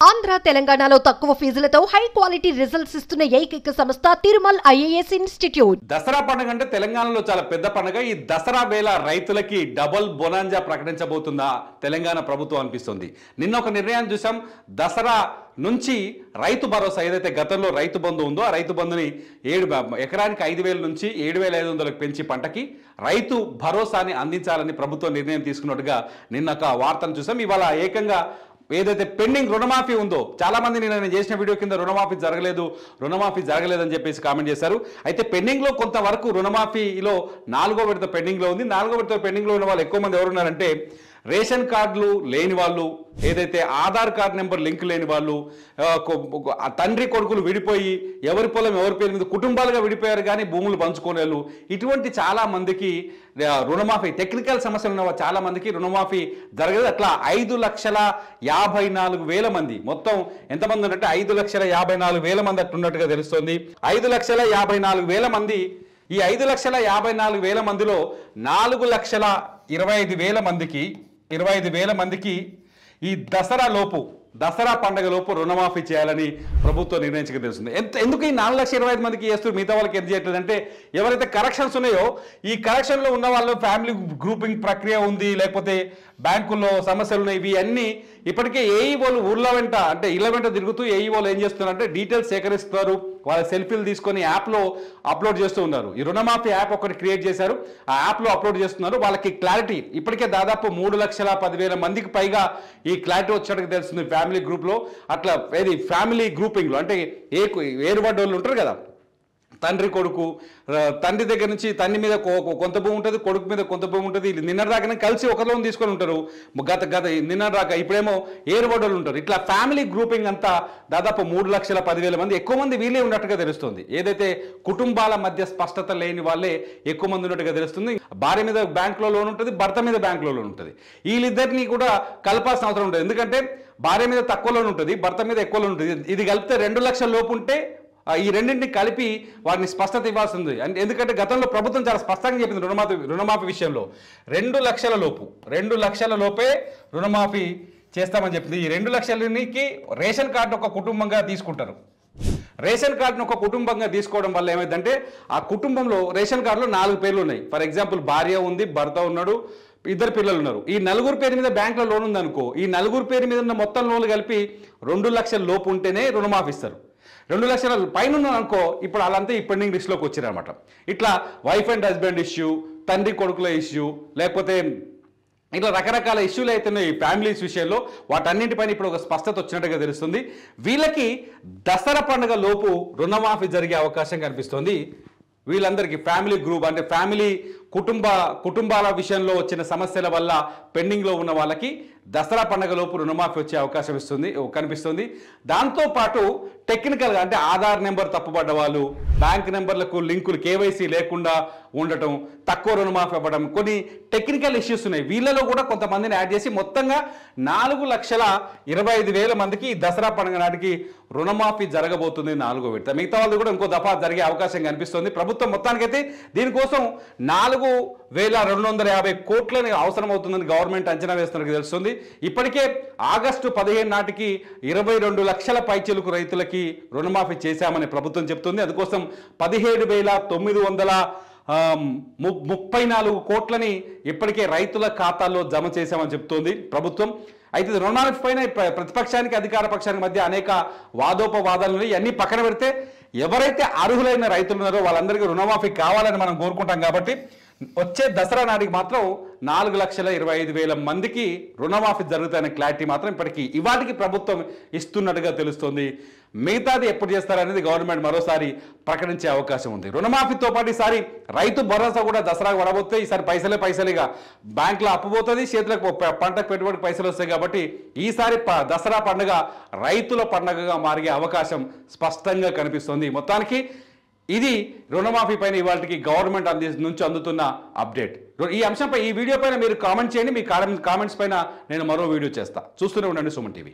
ఆంధ్ర తెలంగాణలో తక్కువ ఫీజులతో high quality results ఇస్తున్న ఏకైక సంస్థ తిరుమల్ ఐఏఎస్ ఇన్స్టిట్యూట్. దసరా పండుగ అంటే తెలంగాణలో చాలా పెద్ద పండుగ. ఈ దసరా వేళ రైతులకి డబుల్ బొనాంజా ప్రకటించబోతుందా తెలంగాణ ప్రభుత్వం అనిపిస్తుంది. నిన్న ఒక నిర్ణయం చూసాం. దసరా నుంచి రైతు భరోసా ఏదైతే గతంలో రైతు బంధు ఉందో ఆ రైతు బంధుని ఎకరానికి 5,000 నుంచి 7,500 పెంచి పంటకి రైతు భరోసాని అందించాలని ప్రభుత్వం నిర్ణయం తీసుకున్నట్టుగా నిన్న ఒక వార్తను చూసాం. ఇవాళ ఏకంగా ఏదైతే పెండింగ్ రుణమాఫీ ఉందో చాలా మంది నేను చేసిన వీడియో కింద రుణమాఫీ జరగలేదని చెప్పేసి కామెంట్ చేశారు. అయితే పెండింగ్లో కొంతవరకు రుణమాఫీలో 4వ విడత పెండింగ్లో ఉంది. 4వ విడత పెండింగ్లో ఉన్న వాళ్ళు ఎక్కువ మంది ఎవరున్నారంటే రేషన్ కార్డులు లేని వాళ్ళు, ఏదైతే ఆధార్ కార్డు నెంబర్ లింక్ లేని వాళ్ళు, తండ్రి కొడుకులు విడిపోయి ఎవరి పొలం ఎవరి పేరు మీద కుటుంబాలుగా విడిపోయారు కానీ భూములు పంచుకోలేరు. ఇటువంటి చాలా మందికి రుణమాఫీ టెక్నికల్ సమస్యలు ఉన్న చాలా మందికి రుణమాఫీ జరగదు. అట్లా 5,54,000 మంది, మొత్తం ఎంతమంది ఉన్నట్టు 5,54,000 మంది అట్టున్నట్టుగా తెలుస్తోంది. 5,54,000 మంది. ఈ 5,54,000 మందిలో 4,25,000 మందికి ఈ దసరా పండుగ లోపు రుణమాఫీ చేయాలని ప్రభుత్వం నిర్ణయించక తెలుస్తుంది. ఎందుకు ఈ 4,25,000 మందికి చేస్తూ మిగతా వాళ్ళకి ఎంత చేయట్లేదు అంటే ఎవరైతే కరెక్షన్స్ ఉన్నాయో ఈ కరెక్షన్లో ఉన్న వాళ్ళు ఫ్యామిలీ గ్రూపింగ్ ప్రక్రియ ఉంది, లేకపోతే బ్యాంకుల్లో సమస్యలు ఉన్నాయి. ఇవి అన్నీ ఇప్పటికే ఏఈఓలు ఊర్ల వెంట అంటే ఇళ్ళ వెంట తిరుగుతూ ఏఈఓలు ఏం చేస్తున్నారంటే డీటెయిల్స్ సేకరిస్తారు, వాళ్ళ సెల్ఫీలు తీసుకొని యాప్లో అప్లోడ్ చేస్తూ ఉన్నారు. ఈ రుణమాఫీ యాప్ ఒకటి క్రియేట్ చేశారు, ఆ యాప్లో అప్లోడ్ చేస్తున్నారు. వాళ్ళకి క్లారిటీ ఇప్పటికే దాదాపు 3,10,000 మందికి పైగా ఈ క్లారిటీ వచ్చేటట్టు తెలుస్తుంది ఫ్యామిలీ గ్రూప్లో. అట్లా ఏది ఫ్యామిలీ గ్రూపింగ్లో అంటే ఏరుబడ్డ వాళ్ళు ఉంటారు కదా, తండ్రి కొడుకు, తండ్రి దగ్గర నుంచి తండ్రి మీద కొంత భూమి ఉంటుంది, కొడుకు మీద కొంత భూమి ఉంటుంది. నిన్నటిదాకా కలిసి ఒక లోన్ తీసుకొని ఉంటారు. నిన్నటిదాకా ఇప్పుడేమో ఏరుబడ్డలు ఉంటారు. ఇట్లా ఫ్యామిలీ గ్రూపింగ్ అంతా దాదాపు 3,10,000 మంది, ఎక్కువ మంది వీళ్ళే ఉన్నట్టుగా తెలుస్తుంది. ఏదైతే కుటుంబాల మధ్య స్పష్టత లేని వాళ్ళే ఎక్కువ మంది ఉన్నట్టుగా తెలుస్తుంది. భార్య మీద బ్యాంకులో లోన్ ఉంటుంది, భర్త మీద బ్యాంకులో లోన్ ఉంటుంది. వీళ్ళిద్దరినీ కూడా కలపాల్సిన అవసరం ఉంటుంది. ఎందుకంటే భార్య మీద తక్కువ లోన్ ఉంటుంది, భర్త మీద ఎక్కువ లోన్ ఉంటుంది. ఇది కలిపితే 2 లక్షల లోపు ఉంటే ఈ రెండింటిని కలిపి వారిని స్పష్టత ఇవ్వాల్సి ఉంది. ఎందుకంటే గతంలో ప్రభుత్వం చాలా స్పష్టంగా చెప్పింది రుణమాఫీ విషయంలో 2 లక్షల లోపే రుణమాఫీ చేస్తామని చెప్పింది. ఈ 2 లక్షలకి రేషన్ కార్డు ఒక కుటుంబంగా తీసుకుంటారు. రేషన్ కార్డును ఒక కుటుంబంగా తీసుకోవడం వల్ల ఏమైందంటే ఆ కుటుంబంలో రేషన్ కార్డులో 4 పేర్లు ఉన్నాయి. ఫర్ ఎగ్జాంపుల్ భార్య ఉంది, భర్త ఉన్నాడు, 2 పిల్లలు ఉన్నారు. ఈ 4 పేరు మీద బ్యాంకులో లోన్ ఉందనుకో, ఈ 4 పేరు మీద ఉన్న మొత్తం లోన్లు కలిపి 2 లక్షల లోపు ఉంటేనే రుణమాఫీ ఇస్తారు. 2 లక్షల పైన అనుకో ఇప్పుడు వాళ్ళంతా ఈ పెండింగ్ లిస్టులోకి వచ్చారనమాట. ఇట్లా వైఫ్ అండ్ హస్బెండ్ ఇష్యూ, తండ్రి కొడుకుల ఇష్యూ, లేకపోతే ఇట్లా రకరకాల ఇష్యూలు అయితే ఈ ఫ్యామిలీస్ విషయంలో వాటన్నింటిపైన ఇప్పుడు ఒక స్పష్టత వచ్చినట్టుగా తెలుస్తుంది. వీళ్ళకి దసరా పండుగ లోపు రుణమాఫీ జరిగే అవకాశం కనిపిస్తుంది. వీళ్ళందరికీ ఫ్యామిలీ గ్రూప్ అంటే ఫ్యామిలీ కుటుంబాల విషయంలో వచ్చిన సమస్యల వల్ల పెండింగ్లో ఉన్న వాళ్ళకి దసరా పండుగలోపు రుణమాఫీ వచ్చే అవకాశం కనిపిస్తుంది. దాంతోపాటు టెక్నికల్గా అంటే ఆధార్ నెంబర్ తప్పుపడ్డ వాళ్ళు, బ్యాంక్ నెంబర్లకు లింకులు కేవైసీ లేకుండా ఉండటం, తక్కువ రుణమాఫీ అవ్వడం, కొన్ని టెక్నికల్ ఇష్యూస్ ఉన్నాయి. వీళ్ళలో కూడా కొంతమందిని యాడ్ చేసి మొత్తంగా 4,25,000 మందికి దసరా పండుగ నాటికి రుణమాఫీ జరగబోతుంది 4వ విడత. మిగతా వాళ్ళు కూడా ఇంకో దఫా జరిగే అవకాశం కనిపిస్తుంది. ప్రభుత్వం మొత్తానికైతే దీనికోసం 4,250 కోట్లని అవసరం అవుతుందని గవర్నమెంట్ అంచనా వేస్తున్నట్టు తెలుస్తుంది. ఇప్పటికే ఆగస్టు 15 నాటికి 22 లక్షల పైచిలుకు రైతులకి రుణమాఫీ చేశామని ప్రభుత్వం చెప్తుంది. అందుకోసం 17,934 కోట్లని ఇప్పటికే రైతుల ఖాతాల్లో జమ చేశామని చెప్తోంది ప్రభుత్వం. అయితే రుణమాఫీ పైన ప్రతిపక్షానికి అధికార పక్షానికి మధ్య అనేక వాదోపవాదాలు ఉన్నాయి. ఇవన్నీ పక్కన పెడితే ఎవరైతే అర్హులైన రైతులు ఉన్నారో వాళ్ళందరికీ రుణమాఫీ కావాలని మనం కోరుకుంటాం. కాబట్టి వచ్చే దసరా నాటికి మాత్రం 4,25,000 మందికి రుణమాఫీ జరుగుతాయనే క్లారిటీ మాత్రం ఇప్పటికీ ఇవాటికి ప్రభుత్వం ఇస్తున్నట్టుగా తెలుస్తోంది. మిగతాది ఎప్పుడు చేస్తారనేది గవర్నమెంట్ మరోసారి ప్రకటించే అవకాశం ఉంది. రుణమాఫీతో పాటు ఈసారి రైతు భరోసా కూడా దసరాకు పడబోతే ఈసారి పైసలేగా బ్యాంకులో అప్పు పోతుంది, చేతులకు పంటకు పెట్టుబడికి పైసలు వస్తాయి. కాబట్టి ఈసారి దసరా పండుగ రైతుల పండుగగా మారే అవకాశం స్పష్టంగా కనిపిస్తుంది. మొత్తానికి ఇది రుణమాఫీ పైన ఇవాళకి గవర్నమెంట్ నుంచి అందుతున్న అప్డేట్. ఈ అంశంపై ఈ వీడియో పైన మీరు కామెంట్ చేయండి. మీ కామెంట్స్ పైన నేను మరో వీడియో చేస్తా. చూస్తూనే ఉండండి సుమన్ టీవీ.